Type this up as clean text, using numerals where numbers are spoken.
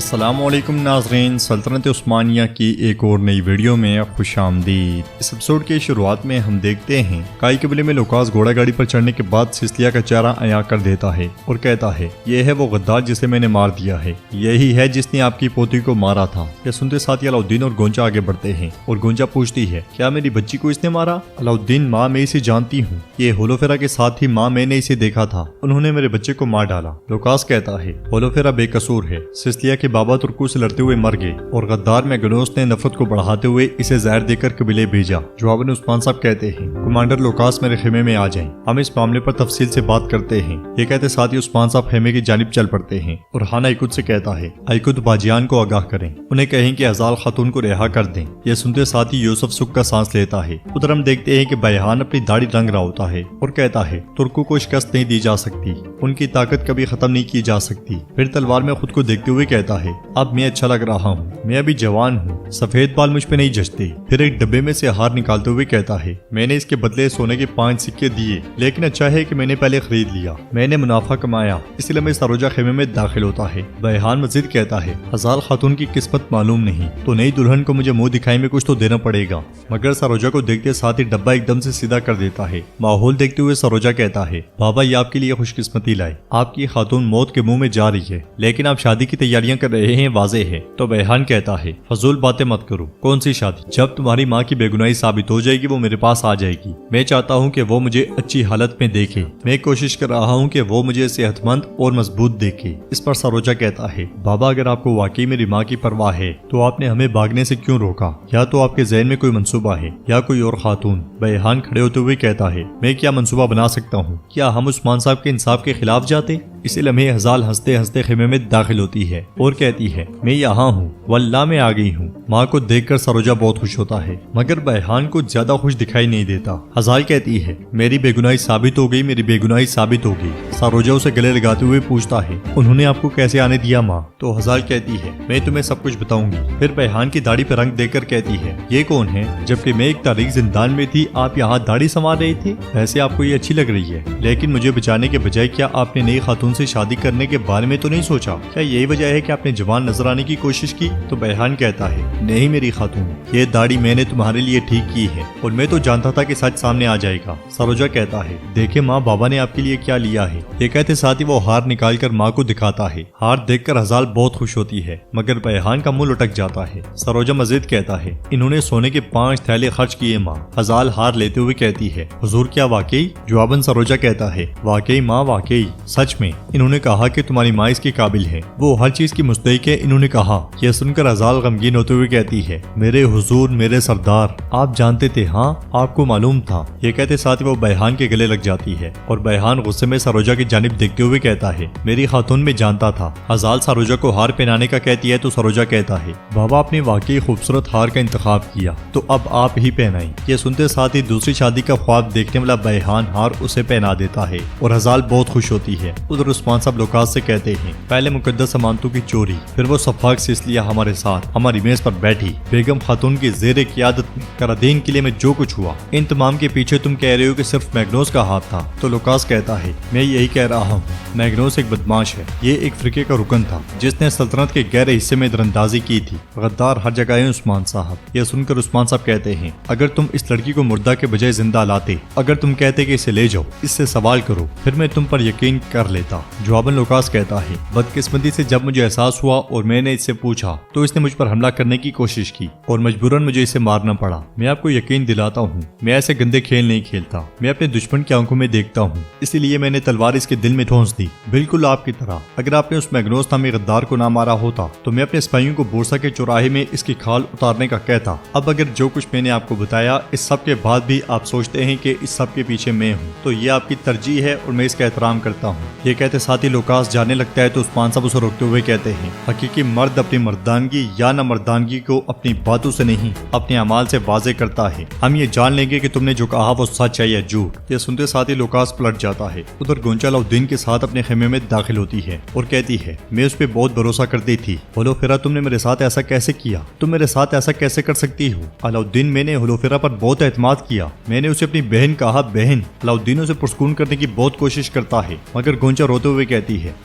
السلام علیکم ناظرین، سلطنت عثمانیہ کی ایک اور نئی ویڈیو میں خوش آمدید۔ اس ایپیسوڈ کی شروعات میں ہم دیکھتے ہیں کائی قبیلے میں لوکاس گھوڑا گاڑی پر چڑھنے کے بعد سسلیہ کا چہرہ عیاں کر دیتا ہے اور کہتا ہے، یہ ہے وہ غدار جسے میں نے مار دیا ہے، یہی ہے جس نے آپ کی پوتی کو مارا تھا۔ یہ سنتے ساتھ علاؤالدین اور گونجا آگے بڑھتے ہیں اور گونجا پوچھتی ہے، کیا میری بچی کو اس نے مارا؟ علاؤالدین، ماں میں اسے جانتی ہوں، یہ ہولوفیرا کے ساتھ ہی ماں میں نے اسے دیکھا تھا، انہوں نے میرے بچے کو مار ڈالا۔ لوکاس کہتا ہے، ہولوفیرا بے قصور ہے، سسلیہ کے بابا ترکو سے لڑتے ہوئے مر گئے اور غدار میگنوس نے نفرت کو بڑھاتے ہوئے اسے زہر دے کر قبیلے بھیجا۔ جواباً عثمان صاحب کہتے ہیں، کمانڈر لوکاس میرے خیمے میں آ جائیں، ہم اس معاملے پر تفصیل سے بات کرتے ہیں۔ یہ کہتے ساتھ ہی عثمان صاحب خیمے کی جانب چل پڑتے ہیں اور ہانا ایکود سے کہتا ہے، ایکود باجیان کو آگاہ کریں، انہیں کہیں کہ ہزال خاتون کو رہا کر دیں۔ یہ سنتے ساتھ ہی یوسف سکھ کا سانس لیتا ہے۔ ادھر ہم دیکھتے ہیں کہ بیہان اپنی داڑھی رنگ رہا ہوتا ہے اور کہتا ہے، ترکو کو شکست نہیں دی جا سکتی، ان کی طاقت کبھی ختم نہیں کی جا سکتی۔ پھر تلوار میں خود کو دیکھتے ہوئے کہتا ہے، اب میں اچھا لگ رہا ہوں، میں ابھی جوان ہوں، سفید بال مجھ پہ نہیں جچتے۔ پھر ایک ڈبے میں سے ہار نکالتے ہوئے کہتا ہے، میں نے اس کے بدلے سونے کے 5 سکے دیے، لیکن اچھا ہے کہ میں نے پہلے خرید لیا، میں نے منافع کمایا، اس لیے میں سروجہ خیمے میں داخل ہوتا ہے۔ بیہان مزید کہتا ہے، ہزال خاتون کی قسمت معلوم نہیں، تو نئی دلہن کو مجھے منہ دکھائی میں کچھ تو دینا پڑے گا۔ مگر سروجہ کو دیکھتے ساتھ ہی ڈبہ ایک دم سے سیدھا کر دیتا ہے۔ ماحول دیکھتے ہوئے سروجہ کہتا ہے، بابا یہ آپ کے لیے خوش قسمتی لائے، آپ کی خاتون موت کے منہ میں جا رہی ہے، لیکن آپ شادی کی تیاریاں کر رہے ہیں، واضح ہے۔ تو بیہان کہتا ہے، فضول باتیں مت کرو، کون سی شادی؟ جب تمہاری ماں کی بے گناہی ثابت ہو جائے گی وہ میرے پاس آ جائے گی، میں چاہتا ہوں کہ وہ مجھے اچھی حالت میں دیکھے، میں کوشش کر رہا ہوں کہ وہ مجھے صحت مند اور مضبوط دیکھے۔ اس پر سروجہ کہتا ہے، بابا اگر آپ کو واقعی میری ماں کی پرواہ ہے تو آپ نے ہمیں بھاگنے سے کیوں روکا؟ یا تو آپ کے ذہن میں کوئی منصوبہ ہے یا کوئی اور خاتون۔ بیہان کھڑے ہوتے ہوئے کہتا ہے، میں کیا منصوبہ بنا سکتا ہوں؟ کیا ہم عثمان صاحب کے انصاف کے خلاف جاتے؟ اسی لمحے ہزال ہنستے ہنستے خیمے میں داخل ہوتی ہے اور کہتی ہے، میں یہاں ہوں، واللہ میں آ گئی ہوں۔ ماں کو دیکھ کر سروجہ بہت خوش ہوتا ہے، مگر بیہان کو زیادہ خوش دکھائی نہیں دیتا۔ ہزال کہتی ہے، میری بے گناہی ثابت ہو گئی، میری بے گناہی ثابت ہو گئی۔ سروجہ اسے گلے لگاتے ہوئے پوچھتا ہے، انہوں نے آپ کو کیسے آنے دیا ماں؟ تو ہزال کہتی ہے، میں تمہیں سب کچھ بتاؤں گی۔ پھر بیہان کی داڑھی پہ رنگ دیکھ کر کہتی ہے، یہ کون ہے؟ جبکہ میں ایک تاریخ زندان میں تھی، آپ یہاں داڑھی سنوار رہے تھے؟ ویسے آپ کو یہ اچھی لگ رہی ہے، لیکن مجھے بچانے کے بجائے کیا آپ نے نئی خاتون سے شادی کرنے کے بارے میں تو نہیں سوچا؟ کیا یہی وجہ ہے کہ آپ نے جوان نظر آنے کی کوشش کی؟ تو بیہان کہتا ہے، نہیں میری خاتون، یہ داڑھی میں نے تمہارے لیے ٹھیک کی ہے اور میں تو جانتا تھا کہ سچ سامنے آ جائے گا۔ سروجہ کہتا ہے، دیکھیں ماں، بابا نے آپ کے لیے کیا لیا ہے۔ یہ کہتے ساتھ ہی وہ ہار نکال کر ماں کو دکھاتا ہے۔ ہار دیکھ کر ہزال بہت خوش ہوتی ہے، مگر بیہان کا منہ لٹک جاتا ہے۔ سروجہ مزید کہتا ہے، انہوں نے سونے کے 5 تھیلے خرچ کیے ماں۔ ہزال ہار لیتے ہوئے کہتی ہے، حضور کیا واقعی؟ جواباً سروجہ کہتا ہے، واقعی ماں، واقعی، سچ میں، انہوں نے کہا کہ تمہاری ماں اس کے قابل ہے، وہ ہر چیز کی مستحق ہے، انہوں نے کہا۔ یہ سن کر ہزال غمگین ہوتے ہوئے کہتی ہے، میرے حضور، میرے سردار، آپ جانتے تھے؟ ہاں، آپ کو معلوم تھا۔ یہ کہتے ساتھ ہی وہ بیہان کے گلے لگ جاتی ہے اور بیہان غصے میں سروجہ کی جانب دیکھتے ہوئے کہتا ہے، میری خاتون میں جانتا تھا۔ ہزال سروجہ کو ہار پہنانے کا کہتی ہے تو سروجہ کہتا ہے، بابا آپ نے واقعی خوبصورت ہار کا انتخاب کیا، تو اب آپ ہی پہنائیں۔ یہ سنتے ساتھ ہی دوسری شادی کا خواب دیکھنے والا بیہان ہار اسے پہنا دیتا ہے اور ہزال بہت خوش ہوتی ہے۔ ادھر عثمان صاحب لوکاس سے کہتے ہیں، پہلے مقدس امانتوں کی چوری، پھر وہ صفاق سسلیہ ہمارے ساتھ ہماری میز پر بیٹھی، بیگم خاتون کی زیر قیادت میں کرادین قلعے میں جو کچھ ہوا، ان تمام کے پیچھے تم کہہ رہے ہو کہ صرف میگنوس کا ہاتھ تھا؟ تو لوکاس کہتا ہے، میں یہی کہہ رہا ہوں، میگنوس ایک بدماش ہے، یہ ایک فرقے کا رکن تھا جس نے سلطنت کے گہرے حصے میں دراندازی کی تھی، غدار ہر جگہ ہے عثمان صاحب۔ یہ سن کر عثمان صاحب کہتے ہیں، اگر تم اس لڑکی کو مردہ کے بجائے زندہ لاتے، اگر تم کہتے کہ اسے لے جاؤ، اس سے سوال کرو، پھر میں تم پر یقین کر لیتا۔ جواباً لوکاس کہتا ہے، بدقسمتی سے جب مجھے احساس ہوا اور میں نے اس سے پوچھا تو اس نے مجھ پر حملہ کرنے کی کوشش کی اور مجبوراً مجھے اسے مارنا پڑا۔ میں آپ کو یقین دلاتا ہوں، میں ایسے گندے کھیل نہیں کھیلتا، میں اپنے دشمن کی آنکھوں میں دیکھتا ہوں، اسی لیے میں نے تلوار اس کے دل میں ٹھونس دی، بالکل آپ کی طرح۔ اگر آپ نے اس میگنوس نامی غدار کو نہ مارا ہوتا تو میں اپنے سپاہیوں کو بورسا کے چوراہے میں اس کی کھال اتارنے کا کہتا۔ اب اگر جو کچھ میں نے آپ کو بتایا، اس سب کے بعد بھی آپ سوچتے ہیں کہ اس سب کے پیچھے میں ہوں، تو یہ آپ کی ترجیح ہے اور میں اس کا احترام کرتا ہوں۔ یہ کہتے ساتھ ہی لوکاس جانے لگتا ہے تو عثمان صاحب اسے روکتے ہوئے کہتے ہیں، حقیقی مرد اپنی مردانگی یا نہ مردانگی کو اپنی باتوں سے نہیں، اپنے اعمال سے واضح کرتا ہے۔ ہم یہ جان لیں گے کہ تم نے جو کہا وہ سچ ہے یا جھوٹ۔ یہ سنتے ساتھ ہی لوکاس پلٹ جاتا ہے۔ ادھر گونجا علاؤالدین کے ساتھ اپنے خیمے میں داخل ہوتی ہے اور کہتی ہے، میں اس پہ بہت بھروسہ کرتی تھی، ہولوفیرا تم نے میرے ساتھ ایسا کیسے کیا؟ تم میرے ساتھ ایسا کیسے کر سکتی ہو؟ علاؤالدین، میں نے ہولوفیرا پر بہت اعتماد کیا، میں نے اسے اپنی بہن کہا، بہن۔ علاؤالدین اسے پرسکون کرنے کی بہت کوشش کرتا ہے، مگر گونجا روتے ہوئے کہتی ہے،